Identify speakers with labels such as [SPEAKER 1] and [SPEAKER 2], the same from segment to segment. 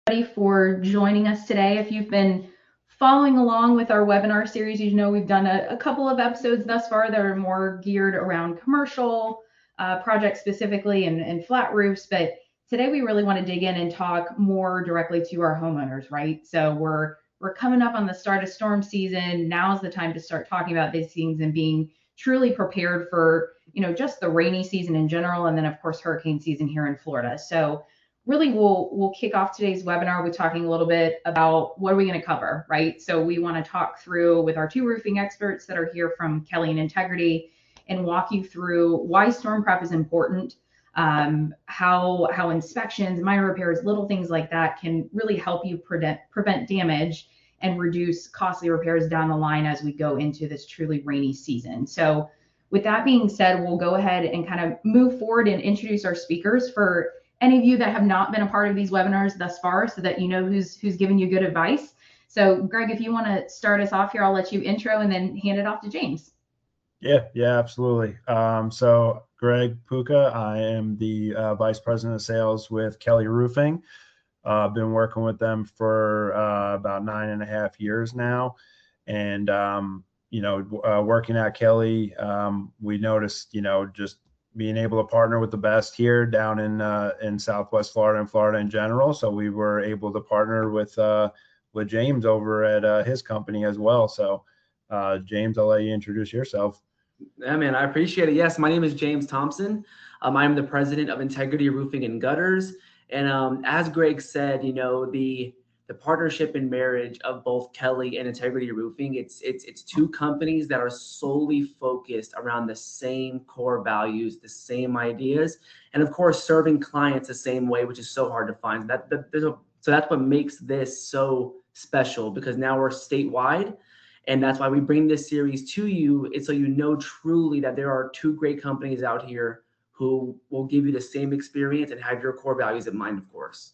[SPEAKER 1] For joining us today. If you've been following along with our webinar series, you know we've done a couple of episodes thus far that are more geared around commercial projects specifically and flat roofs. But today we really want to dig in and talk more directly to our homeowners, right? So we're coming up on the start of storm season. Now's the time to start talking about these things and being truly prepared for, just the rainy season in general, and then of course hurricane season here in Florida. So really we'll kick off today's webinar with talking a little bit about what are we going to cover, right? So we want to talk through with our two roofing experts that are here from Kelly and Integrity and walk you through why storm prep is important, how inspections, minor repairs, little things like that can really help you prevent damage and reduce costly repairs down the line as we go into this truly rainy season. So with that being said, we'll go ahead and kind of move forward and introduce our speakers for any of you that have not been a part of these webinars thus far, so that you know who's giving you good advice. So Greg, if you want to start us off here, I'll let you intro and then hand it off to James.
[SPEAKER 2] Yeah, absolutely. So Greg Puka, I am the Vice President of Sales with Kelly Roofing. I've been working with them for about 9.5 years now. And, working at Kelly, we noticed, just being able to partner with the best here down in Southwest Florida and Florida in general. So we were able to partner with James over at his company as well. So James, I'll let you introduce yourself.
[SPEAKER 3] Yeah, man, I appreciate it. Yes, my name is James Thompson. I'm the president of Integrity Roofing and Gutters. And as Greg said, the partnership and marriage of both Kelly and Integrity Roofing, it's two companies that are solely focused around the same core values, the same ideas, and of course serving clients the same way, which is so hard to find. So that's what makes this so special, because now we're statewide, and that's why we bring this series to you. It's so you know truly that there are two great companies out here who will give you the same experience and have your core values in mind, of course.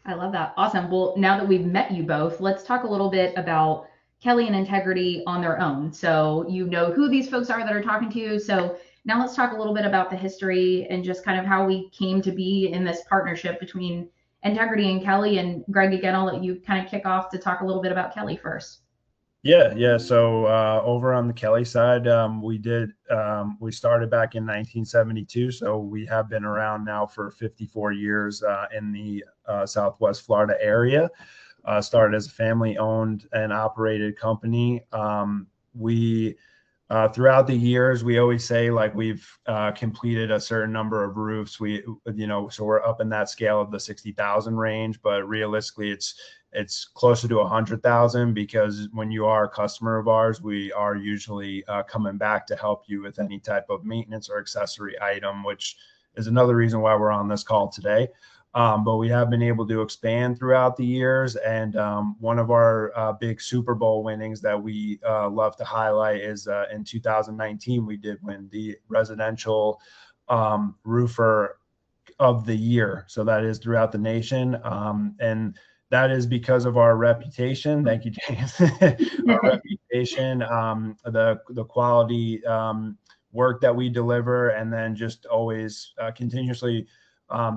[SPEAKER 1] I love that. Awesome. Well, now that we've met you both, let's talk a little bit about Kelly and Integrity on their own. So you know who these folks are that are talking to you. So now let's talk a little bit about the history and just kind of how we came to be in this partnership between Integrity and Kelly. And Greg, again, I'll let you kind of kick off to talk a little bit about Kelly first.
[SPEAKER 2] Yeah. So over on the Kelly side, we started back in 1972. So we have been around now for 54 years in the Southwest Florida area. Started as a family-owned and operated company. We throughout the years, we always say like we've completed a certain number of roofs. So we're up in that scale of the 60,000 range, but realistically, it's closer to 100,000, because when you are a customer of ours, we are usually coming back to help you with any type of maintenance or accessory item, which is another reason why we're on this call today. But we have been able to expand throughout the years. And one of our big Super Bowl winnings that we love to highlight is in 2019, we did win the residential roofer of the year. So that is throughout the nation. And that is because of our reputation. Thank you, James. Our reputation, the quality work that we deliver, and then just always continuously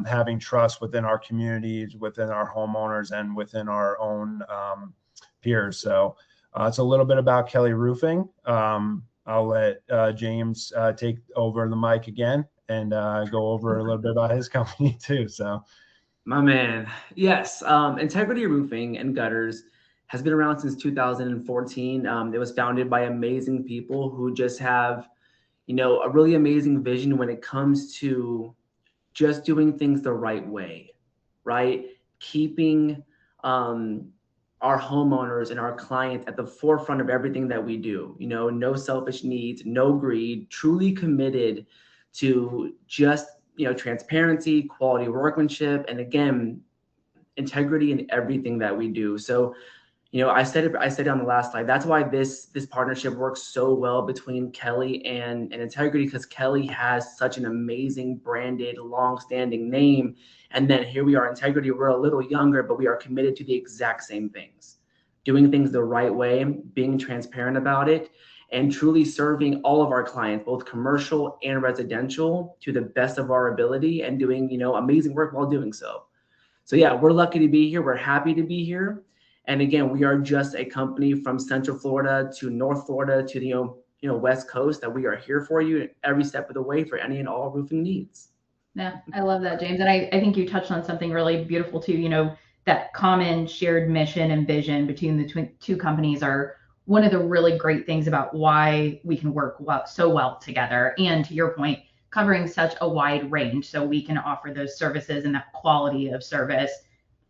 [SPEAKER 2] having trust within our communities, within our homeowners, and within our own peers. So it's a little bit about Kelly Roofing. I'll let James take over the mic again and go over a little bit about his company too. So.
[SPEAKER 3] My man. Yes. Integrity Roofing and Gutters has been around since 2014. It was founded by amazing people who just have, a really amazing vision when it comes to just doing things the right way, right? Keeping our homeowners and our clients at the forefront of everything that we do. No selfish needs, no greed, truly committed to just transparency, quality workmanship, and again, integrity in everything that we do. So, I said it on the last slide. That's why this partnership works so well between Kelly and Integrity, because Kelly has such an amazing branded, long-standing name. And then here we are, Integrity. We're a little younger, but we are committed to the exact same things, doing things the right way, being transparent about it, and truly serving all of our clients, both commercial and residential, to the best of our ability and doing, amazing work while doing so. So yeah, we're lucky to be here. We're happy to be here. And again, we are just a company from Central Florida to North Florida to the West Coast, that we are here for you every step of the way for any and all roofing needs.
[SPEAKER 1] Yeah, I love that, James. And I think you touched on something really beautiful too. That common shared mission and vision between the two companies are one of the really great things about why we can work so well together. And to your point, covering such a wide range, so we can offer those services and that quality of service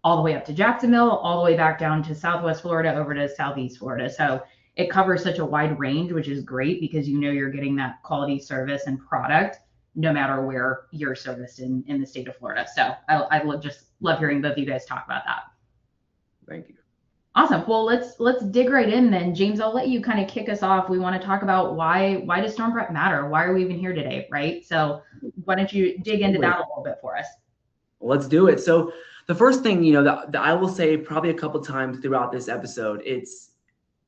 [SPEAKER 1] all the way up to Jacksonville, all the way back down to Southwest Florida, over to Southeast Florida. So it covers such a wide range, which is great because you're getting that quality service and product no matter where you're serviced in the state of Florida. So I just love hearing both of you guys talk about that.
[SPEAKER 3] Thank you.
[SPEAKER 1] Awesome. Well, let's dig right in then. James, I'll let you kind of kick us off. We want to talk about why does storm prep matter? Why are we even here today, right? So why don't you dig into that a little bit for us?
[SPEAKER 3] Let's do it. So the first thing, that I will say probably a couple times throughout this episode, it's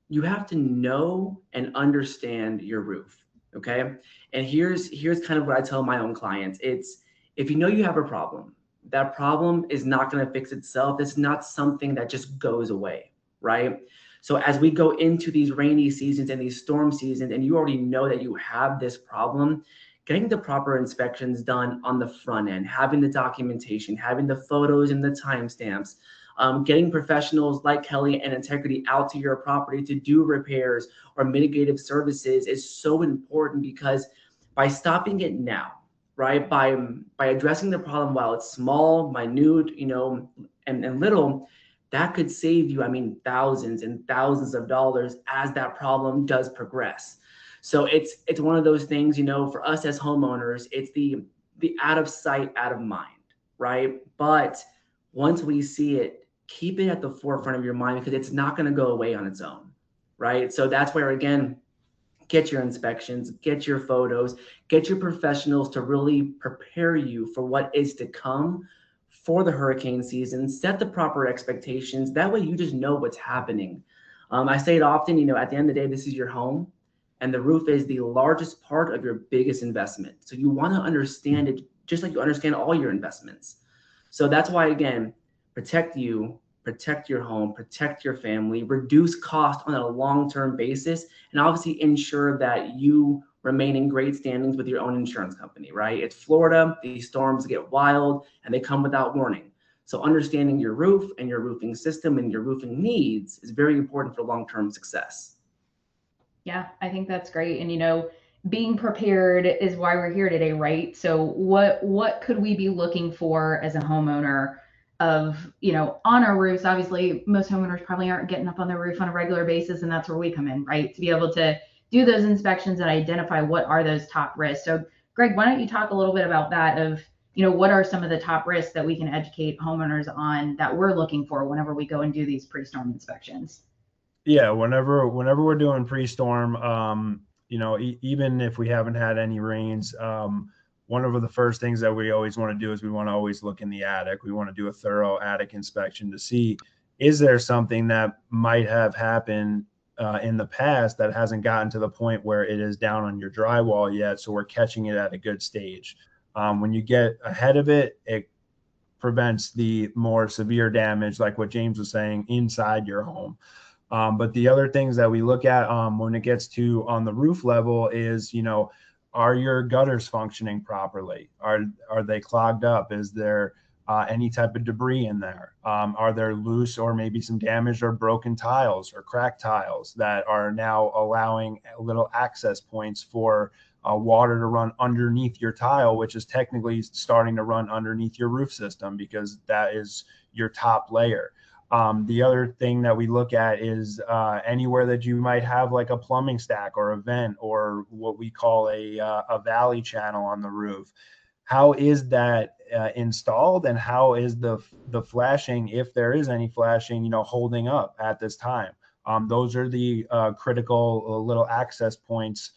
[SPEAKER 3] you have to know and understand your roof. Okay. And here's kind of what I tell my own clients. It's, if you know you have a problem, that problem is not going to fix itself. It's not something that just goes away, right? So as we go into these rainy seasons and these storm seasons, and you already know that you have this problem, getting the proper inspections done on the front end, having the documentation, having the photos and the timestamps, getting professionals like Kelly and Integrity out to your property to do repairs or mitigative services is so important, because by stopping it now, right, by addressing the problem while it's small, minute, and little, that could save you, thousands and thousands of dollars as that problem does progress. So it's one of those things, for us as homeowners, it's the out of sight, out of mind, right? But once we see it, keep it at the forefront of your mind, because it's not going to go away on its own, right? So that's where, again, get your inspections, get your photos, get your professionals to really prepare you for what is to come for the hurricane season. Set the proper expectations. That way you just know what's happening. I say it often, at the end of the day, this is your home, and the roof is the largest part of your biggest investment. So you want to understand it just like you understand all your investments. So that's why, again, protect you, protect your home, protect your family, reduce cost on a long-term basis, and obviously ensure that you remain in great standings with your own insurance company, right? It's Florida, these storms get wild and they come without warning. So understanding your roof and your roofing system and your roofing needs is very important for long-term success.
[SPEAKER 1] Yeah, I think that's great. And being prepared is why we're here today, right? So what could we be looking for as a homeowner of, on our roofs? Obviously, most homeowners probably aren't getting up on their roof on a regular basis, and that's where we come in, right? To be able to do those inspections and identify what are those top risks. So Greg, why don't you talk a little bit about that of, what are some of the top risks that we can educate homeowners on that we're looking for whenever we go and do these pre-storm inspections?
[SPEAKER 2] Yeah, whenever we're doing pre-storm, even if we haven't had any rains, one of the first things that we always want to do is we want to always look in the attic. We want to do a thorough attic inspection to see, is there something that might have happened in the past that hasn't gotten to the point where it is down on your drywall yet, so we're catching it at a good stage. When you get ahead of it, it prevents the more severe damage, like what James was saying, inside your home. But the other things that we look at when it gets to on the roof level is, are your gutters functioning properly? Are they clogged up? Is there any type of debris in there? Are there loose or maybe some damaged or broken tiles or cracked tiles that are now allowing little access points for water to run underneath your tile, which is technically starting to run underneath your roof system because that is your top layer. The other thing that we look at is anywhere that you might have like a plumbing stack or a vent or what we call a valley channel on the roof. How is that installed, and how is the flashing, if there is any flashing, holding up at this time? Those are the critical little access points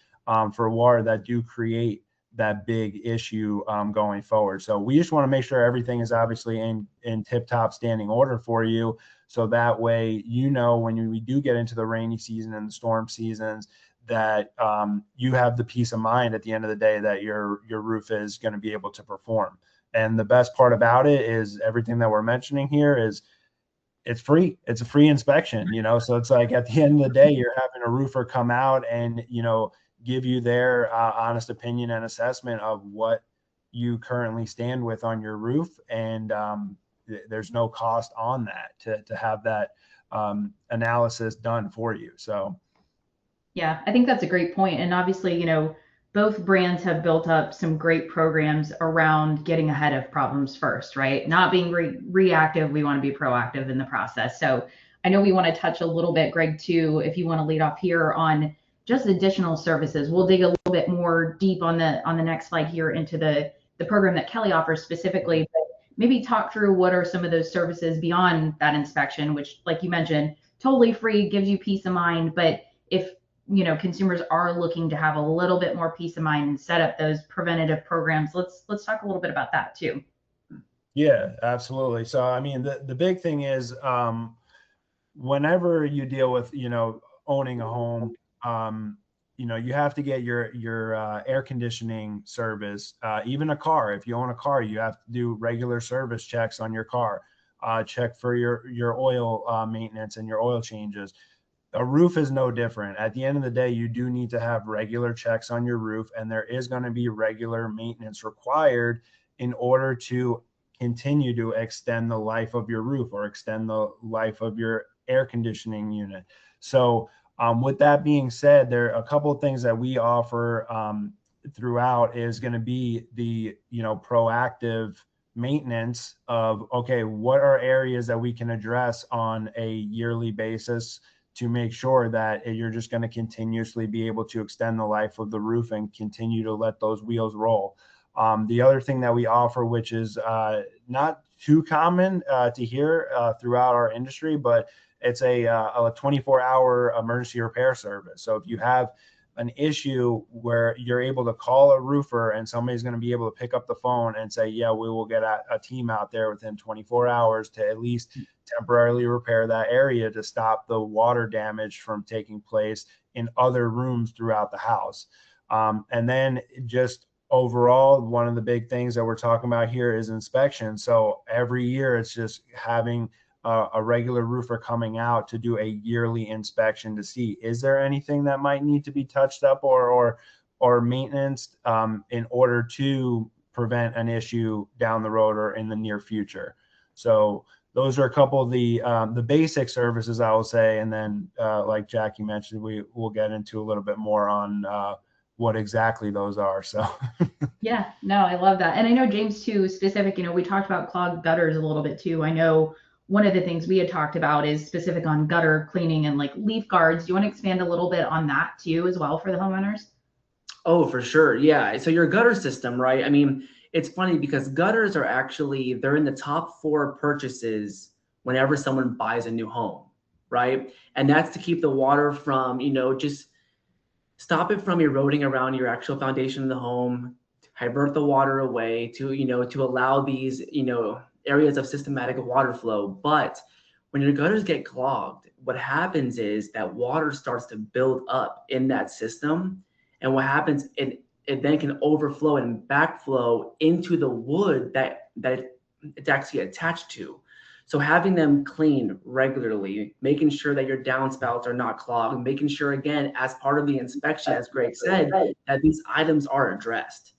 [SPEAKER 2] for water that do create that big issue going forward. So we just want to make sure everything is obviously in tip-top standing order for you. So that way, when we do get into the rainy season and the storm seasons, that you have the peace of mind at the end of the day that your roof is going to be able to perform. And the best part about it is everything that we're mentioning here is it's free. It's a free inspection, so it's like at the end of the day, you're having a roofer come out and, give you their honest opinion and assessment of what you currently stand with on your roof. And there's no cost on that to have that analysis done for you. So.
[SPEAKER 1] Yeah, I think that's a great point. And obviously, both brands have built up some great programs around getting ahead of problems first, right? Not being reactive. We want to be proactive in the process. So I know we want to touch a little bit, Greg, too, if you want to lead off here on just additional services. We'll dig a little bit more deep on the next slide here into the program that Kelly offers specifically, but maybe talk through what are some of those services beyond that inspection, which, like you mentioned, totally free, gives you peace of mind. But if consumers are looking to have a little bit more peace of mind and set up those preventative programs, let's talk a little bit about that too.
[SPEAKER 2] Yeah, absolutely. So, I mean, the big thing is whenever you deal with, owning a home, you have to get your air conditioning service, even a car. If you own a car, you have to do regular service checks on your car, check for your oil maintenance and your oil changes. A roof is no different. At the end of the day, you do need to have regular checks on your roof, and there is going to be regular maintenance required in order to continue to extend the life of your roof or extend the life of your air conditioning unit. So with that being said, there are a couple of things that we offer throughout is going to be the, proactive maintenance of, okay, what are areas that we can address on a yearly basis to make sure that you're just going to continuously be able to extend the life of the roof and continue to let those wheels roll. The other thing that we offer, which is not too common to hear throughout our industry, but it's a 24-hour emergency repair service. So if you have an issue where you're able to call a roofer and somebody's going to be able to pick up the phone and say, yeah, we will get a team out there within 24 hours to at least temporarily repair that area to stop the water damage from taking place in other rooms throughout the house. And then just overall, one of the big things that we're talking about here is inspection. So every year it's just having a regular roofer coming out to do a yearly inspection to see, is there anything that might need to be touched up or maintenance in order to prevent an issue down the road or in the near future. So those are a couple of the basic services, I will say. And then like Jackie mentioned, we will get into a little bit more on what exactly those are. So
[SPEAKER 1] yeah, no, I love that. And I know James too, specific, we talked about clogged gutters a little bit too. I know one of the things we had talked about is specific on gutter cleaning and like leaf guards. Do you want to expand a little bit on that too as well for the homeowners?
[SPEAKER 3] Oh, for sure. Yeah. So your gutter system, right? I mean, it's funny because gutters are actually, they're in the top 4 purchases whenever someone buys a new home, right? And that's to keep the water from, just stop it from eroding around your actual foundation of the home, divert the water away to, to allow these, areas of systematic water flow. But when your gutters get clogged, what happens is that water starts to build up in that system. And what happens, it then can overflow and backflow into the wood that it's actually attached to. So having them cleaned regularly, making sure that your downspouts are not clogged, making sure, again, as part of the inspection, as Greg said, that these items are addressed.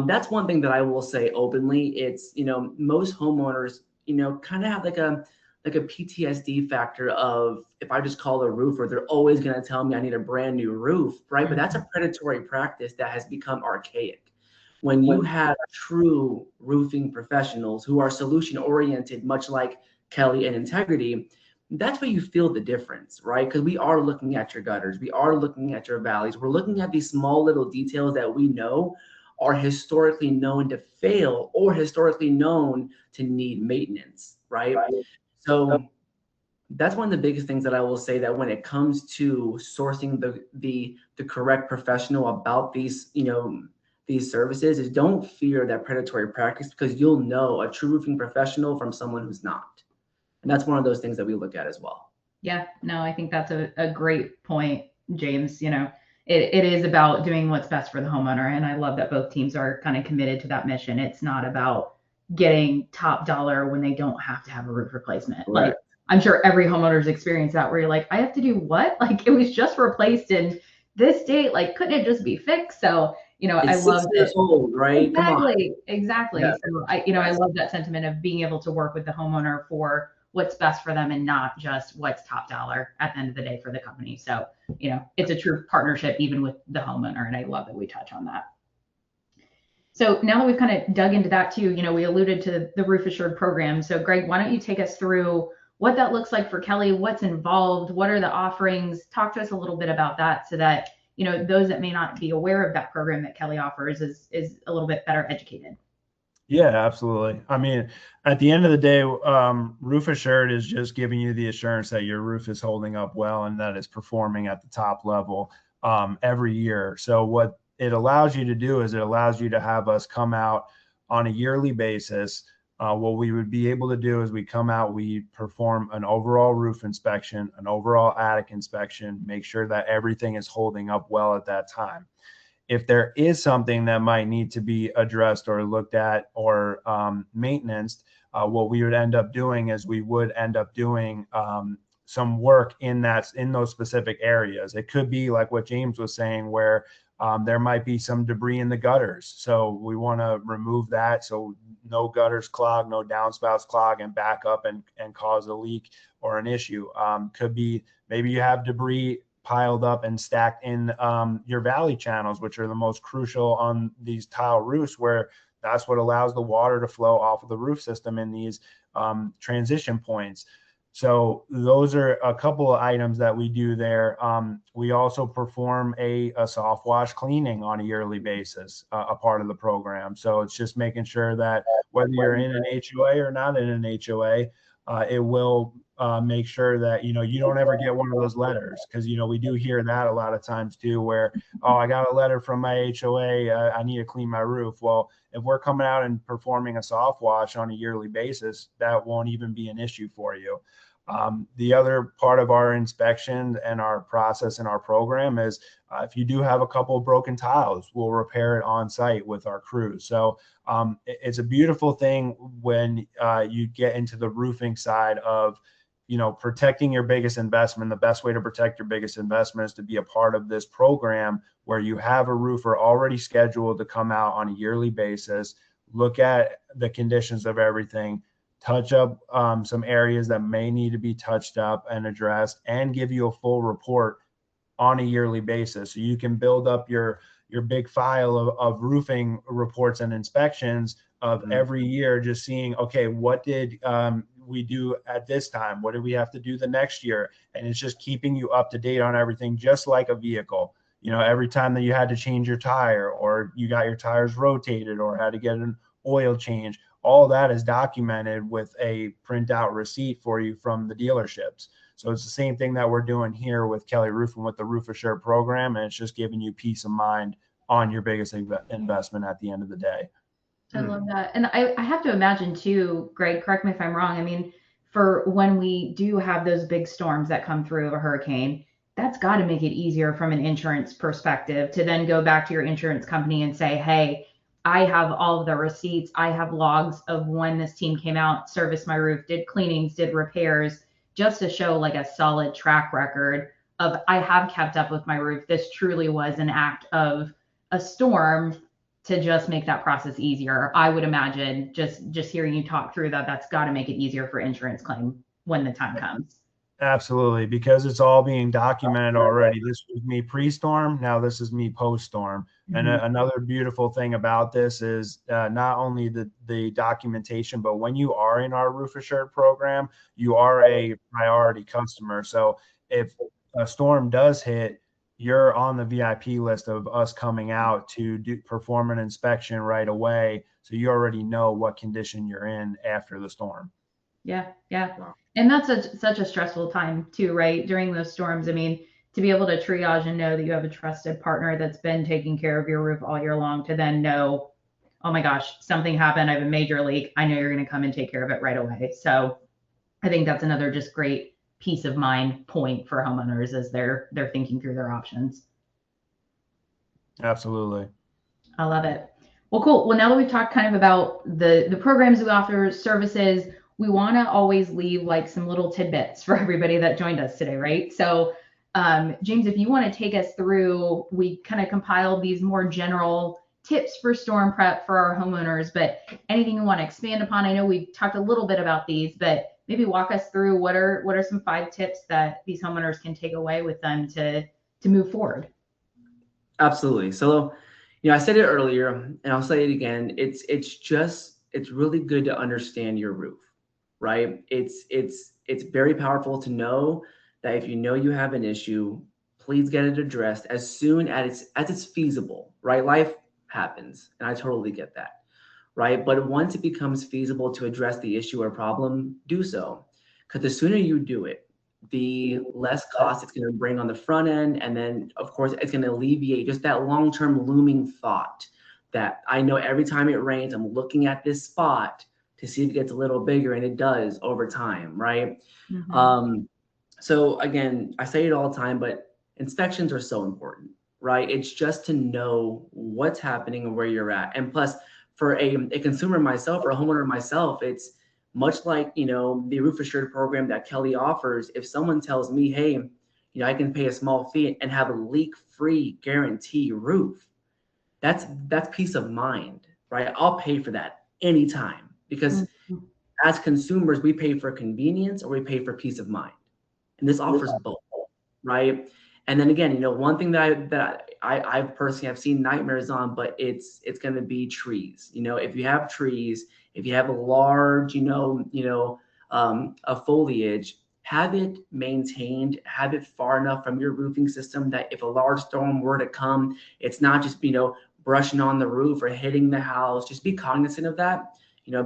[SPEAKER 3] That's one thing that I will say openly. It's, most homeowners, kind of have like a PTSD factor of, if I just call a roofer, they're always going to tell me I need a brand new roof, right? But that's a predatory practice that has become archaic. When you have true roofing professionals who are solution oriented, much like Kelly and Integrity, that's where you feel the difference, right? Because we are looking at your gutters, we are looking at your valleys, we're looking at these small little details that we know are historically known to fail or historically known to need maintenance, right? So that's one of the biggest things that I will say, that when it comes to sourcing the correct professional about these, these services, is don't fear that predatory practice, because you'll know a true roofing professional from someone who's not. And that's one of those things that we look at as well.
[SPEAKER 1] Yeah, no, I think that's a great point, James. it is about doing what's best for the homeowner. And I love that both teams are kind of committed to that mission. It's not about getting top dollar when they don't have to have a roof replacement.
[SPEAKER 3] Right.
[SPEAKER 1] Like, I'm sure every homeowner's experienced that, where you're like, I have to do what? Like, it was just replaced in this date. Like, couldn't it just be fixed? So, I
[SPEAKER 3] It's
[SPEAKER 1] love
[SPEAKER 3] 6 years
[SPEAKER 1] that.
[SPEAKER 3] old, right? Come on.
[SPEAKER 1] Exactly.
[SPEAKER 3] Yeah.
[SPEAKER 1] So I love that sentiment of being able to work with the homeowner for what's best for them and not just what's top dollar at the end of the day for the company. So, it's a true partnership even with the homeowner. And I love that we touch on that. So now that we've kind of dug into that too, we alluded to the Roof Assured program. So Greg, why don't you take us through what that looks like for Kelly, what's involved, what are the offerings? Talk to us a little bit about that so that, those that may not be aware of that program that Kelly offers is a little bit better educated.
[SPEAKER 2] Yeah, absolutely. I mean, at the end of the day, Roof Assured is just giving you the assurance that your roof is holding up well and that it's performing at the top level every year. So what it allows you to do is it allows you to have us come out on a yearly basis. What we would be able to do is we come out, we perform an overall roof inspection, an overall attic inspection, make sure that everything is holding up well at that time. If there is something that might need to be addressed or looked at or maintenance, what we would end up doing is we would end up doing some work in those specific areas. It could be like what James was saying, where there might be some debris in the gutters. So we want to remove that so no gutters clog, no downspouts clog and back up and cause a leak or an issue. Could be maybe you have debris piled up and stacked in your valley channels, which are the most crucial on these tile roofs, where that's what allows the water to flow off of the roof system in these transition points. So those are a couple of items that we do there. We also perform a soft wash cleaning on a yearly basis, a part of the program. So it's just making sure that whether you're in an HOA or not in an HOA, it will make sure that, you don't ever get one of those letters, because, we do hear that a lot of times too, where, oh, I got a letter from my HOA, I need to clean my roof. Well, if we're coming out and performing a soft wash on a yearly basis, that won't even be an issue for you. The other part of our inspection and our process and our program is if you do have a couple of broken tiles, we'll repair it on site with our crews. So it's a beautiful thing when you get into the roofing side of, protecting your biggest investment. The best way to protect your biggest investment is to be a part of this program where you have a roofer already scheduled to come out on a yearly basis, look at the conditions of everything, touch up some areas that may need to be touched up and addressed, and give you a full report on a yearly basis. So you can build up your big file of roofing reports and inspections of every year, just seeing, okay, what did we do at this time? What do we have to do the next year? And it's just keeping you up to date on everything, just like a vehicle. Every time that you had to change your tire, or you got your tires rotated, or had to get an oil change, all that is documented with a printout receipt for you from the dealerships. So it's the same thing that we're doing here with Kelly Roofing with the Roof Assured program, and it's just giving you peace of mind on your biggest investment at the end of the day.
[SPEAKER 1] I love that. And I have to imagine too, Greg, correct me if I'm wrong. I mean, for when we do have those big storms that come through, a hurricane, that's got to make it easier from an insurance perspective to then go back to your insurance company and say, hey, I have all of the receipts. I have logs of when this team came out, serviced my roof, did cleanings, did repairs, just to show like a solid track record of I have kept up with my roof. This truly was an act of a storm, to just make that process easier. I would imagine just hearing you talk through that, that's got to make it easier for insurance claim when the time comes.
[SPEAKER 2] Absolutely, because it's all being documented already. This was me pre-storm. Now this is me post-storm. And another beautiful thing about this is not only the documentation, but when you are in our Roof Assured program, you are a priority customer. So if a storm does hit, you're on the VIP list of us coming out to perform an inspection right away. So you already know what condition you're in after the storm.
[SPEAKER 1] Yeah. Wow. And that's such a stressful time too, right? During those storms. I mean, to be able to triage and know that you have a trusted partner that's been taking care of your roof all year long, to then know, oh my gosh, something happened, I have a major leak, I know you're going to come and take care of it right away. So I think that's another just great peace of mind point for homeowners as they're thinking through their options.
[SPEAKER 2] Absolutely.
[SPEAKER 1] I love it. Well, cool. Well, now that we've talked kind of about the programs we offer, services, we want to always leave like some little tidbits for everybody that joined us today, right? So, James, if you want to take us through, we kind of compiled these more general tips for storm prep for our homeowners, but anything you want to expand upon? I know we've talked a little bit about these, but maybe walk us through what are some 5 tips that these homeowners can take away with them to move forward.
[SPEAKER 3] Absolutely. So, I said it earlier, and I'll say it again. It's really good to understand your roof, right? It's very powerful to know that if you know you have an issue, please get it addressed as soon as it's feasible, right? Life happens, and I totally get that, right? But once it becomes feasible to address the issue or problem, do so, because the sooner you do it, the less cost it's going to bring on the front end. And then, of course, it's going to alleviate just that long-term looming thought that I know every time it rains, I'm looking at this spot to see if it gets a little bigger, and it does over time, right?
[SPEAKER 1] Mm-hmm.
[SPEAKER 3] So again, I say it all the time, but inspections are so important, right? It's just to know what's happening and where you're at. And plus, for a consumer myself or a homeowner myself, it's much like, the Roof Assured program that Kelly offers. If someone tells me, hey, I can pay a small fee and have a leak-free guarantee roof, that's peace of mind, right? I'll pay for that anytime, because
[SPEAKER 1] Mm-hmm.
[SPEAKER 3] as consumers, we pay for convenience or we pay for peace of mind. And this offers both, right? And then again, one thing that I personally have seen nightmares on, but it's going to be trees. If you have trees, if you have a large, a foliage, have it maintained, have it far enough from your roofing system that if a large storm were to come, it's not just, brushing on the roof or hitting the house. Just be cognizant of that,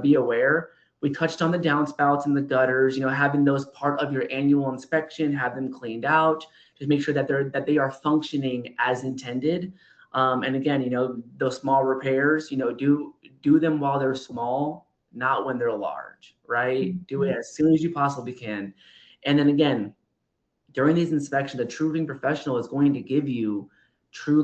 [SPEAKER 3] be aware. We touched on the downspouts and the gutters, having those part of your annual inspection, have them cleaned out, just make sure that they are functioning as intended. And again, those small repairs, do them while they're small, not when they're large, right? Do it as soon as you possibly can. And then again, during these inspections, a true roofing professional is going to give you true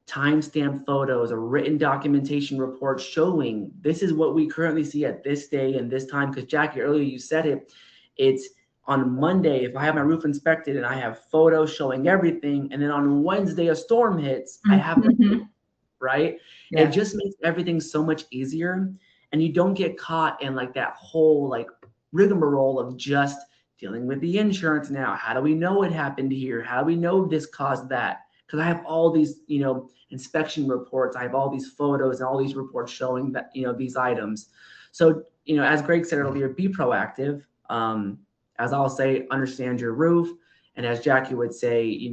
[SPEAKER 3] timestamp photos or written documentation reports showing this is what we currently see at this day and this time. Because Jackie, earlier you said it's on Monday, if I have my roof inspected and I have photos showing everything, and then on Wednesday a storm hits, I have the right?
[SPEAKER 1] Yeah.
[SPEAKER 3] It just makes everything so much easier, and you don't get caught in that whole rigmarole of just dealing with the insurance now. How do we know it happened here? How do we know this caused that? Because I have all these, inspection reports. I have all these photos and all these reports showing that, these items. So, as Greg said earlier, be proactive. As I'll say, understand your roof. And as Jackie would say,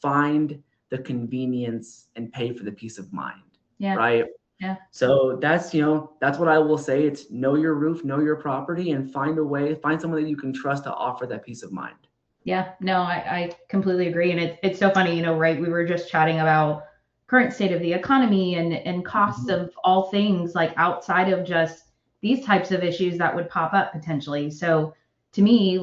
[SPEAKER 3] find the convenience and pay for the peace of mind.
[SPEAKER 1] Yeah.
[SPEAKER 3] Right.
[SPEAKER 1] Yeah.
[SPEAKER 3] So that's what I will say. It's know your roof, know your property, and find someone that you can trust to offer that peace of mind.
[SPEAKER 1] Yeah, no, I completely agree. And it's so funny, right? We were just chatting about current state of the economy and costs of all things outside of just these types of issues that would pop up potentially. So to me,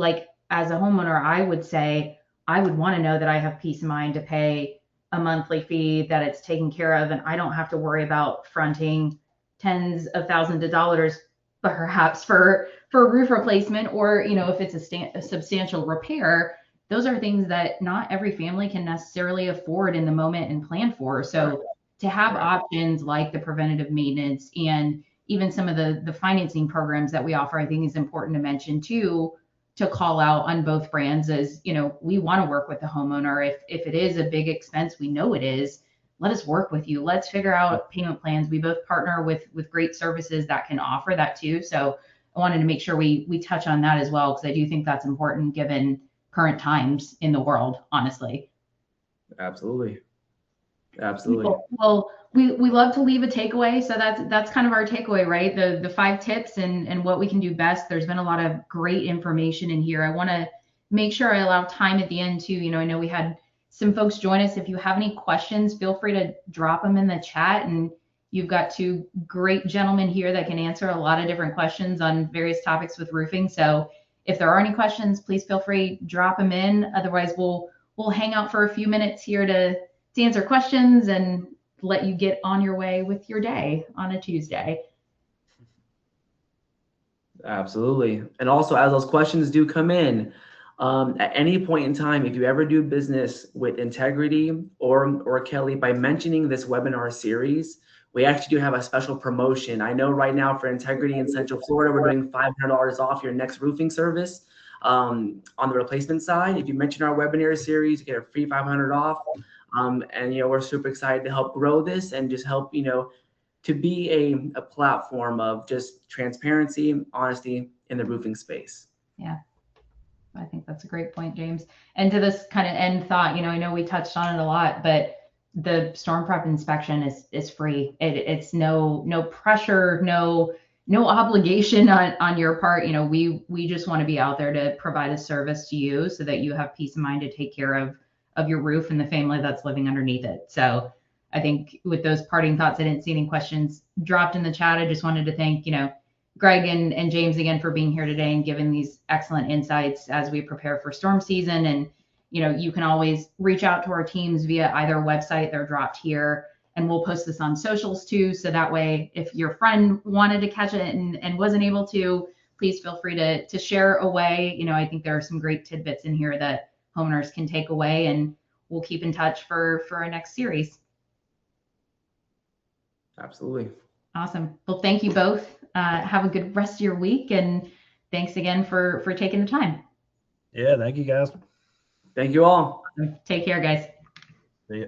[SPEAKER 1] as a homeowner, I would say I would want to know that I have peace of mind to pay a monthly fee, that it's taken care of, and I don't have to worry about fronting tens of thousands of dollars perhaps for roof replacement, or if it's a substantial repair. Those are things that not every family can necessarily afford in the moment and plan for. So to have options like the preventative maintenance and even some of the financing programs that we offer, I think is important to mention too, to call out on both brands. As we want to work with the homeowner. If it is a big expense, we know it is, let us work with you. Let's figure out payment plans. We both partner with great services that can offer that too. So I wanted to make sure we touch on that as well, because I do think that's important given current times in the world, honestly.
[SPEAKER 3] Absolutely.
[SPEAKER 1] Well, we love to leave a takeaway. So that's kind of our takeaway, right? The 5 tips and what we can do best. There's been a lot of great information in here. I want to make sure I allow time at the end too. I know we had some folks join us. If you have any questions, feel free to drop them in the chat. And you've got 2 great gentlemen here that can answer a lot of different questions on various topics with roofing. So if there are any questions, please feel free, drop them in. Otherwise, we'll hang out for a few minutes here to answer questions and let you get on your way with your day on a Tuesday.
[SPEAKER 3] Absolutely. And also, as those questions do come in, at any point in time, if you ever do business with Integrity or Kelly, by mentioning this webinar series, we actually do have a special promotion. I know right now for Integrity in Central Florida, we're doing $500 off your next roofing service on the replacement side. If you mention our webinar series, you get a free $500 off. And we're super excited to help grow this and just help to be a platform of just transparency, honesty in the roofing space.
[SPEAKER 1] Yeah, I think that's a great point, James. And to this kind of end thought, I know we touched on it a lot, but the storm prep inspection is free. It's no pressure, no obligation on your part. We just want to be out there to provide a service to you so that you have peace of mind to take care of your roof and the family that's living underneath it. So I think with those parting thoughts, I didn't see any questions dropped in the chat. I just wanted to thank, Greg and James again for being here today and giving these excellent insights as we prepare for storm season. And, you can always reach out to our teams via either website. They're dropped here, and we'll post this on socials too. So that way, if your friend wanted to catch it and wasn't able to, please feel free to share away. I think there are some great tidbits in here that homeowners can take away, and we'll keep in touch for our next series.
[SPEAKER 3] Absolutely.
[SPEAKER 1] Awesome. Well, thank you both. Have a good rest of your week, and thanks again for taking the time.
[SPEAKER 2] Yeah, thank you guys.
[SPEAKER 3] Thank you all.
[SPEAKER 1] Take care, guys.
[SPEAKER 2] See ya.